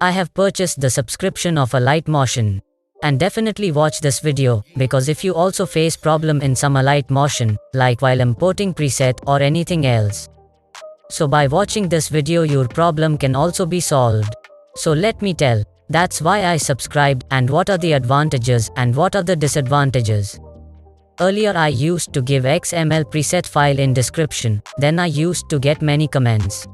I have purchased the subscription of Alight Motion. And definitely watch this video, because if you also face problem in some Alight Motion, like while importing preset or anything else. So by watching this video your problem can also be solved. So let me tell, that's why I subscribed, and what are the advantages and what are the disadvantages. Earlier I used to give XML preset file in description, then I used to get many comments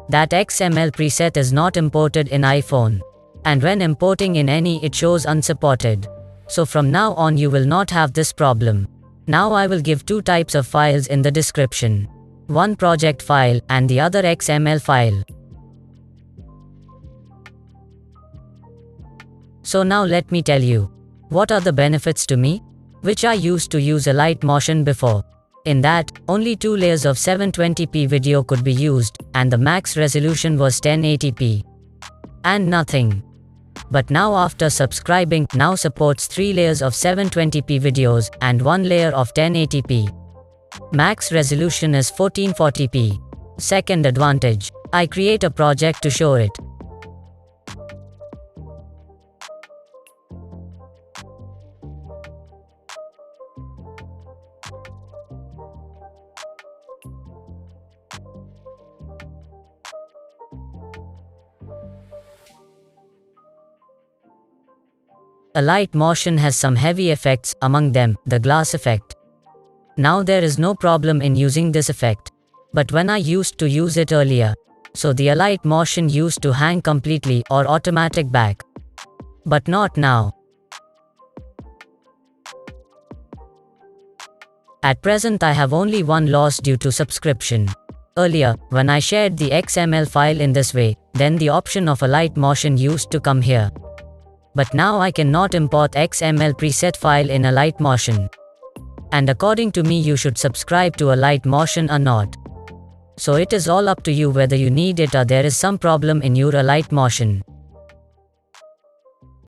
that XML preset is not imported in iPhone. And when importing in any it shows unsupported. So from now on you will not have this problem. Now I will give two types of files in the description. One project file and the other XML file. So now let me tell you, what are the benefits to me, which I used to use Alight Motion before. In that, only 2 layers of 720p video could be used, and the max resolution was 1080p. And nothing. But now after subscribing, now supports 3 layers of 720p videos, and 1 layer of 1080p. Max resolution is 1440p. Second advantage, I create a project to show it. Alight Motion has some heavy effects, among them, the glass effect. Now there is no problem in using this effect. But when I used to use it earlier, so the Alight Motion used to hang completely or automatic back. But not now. At present I have only one loss due to subscription. Earlier, when I shared the XML file in this way, then the option of Alight Motion used to come here. But now I cannot import XML preset file in Alight Motion. And according to me you should subscribe to Alight Motion or not. So it is all up to you whether you need it or there is some problem in your Alight Motion.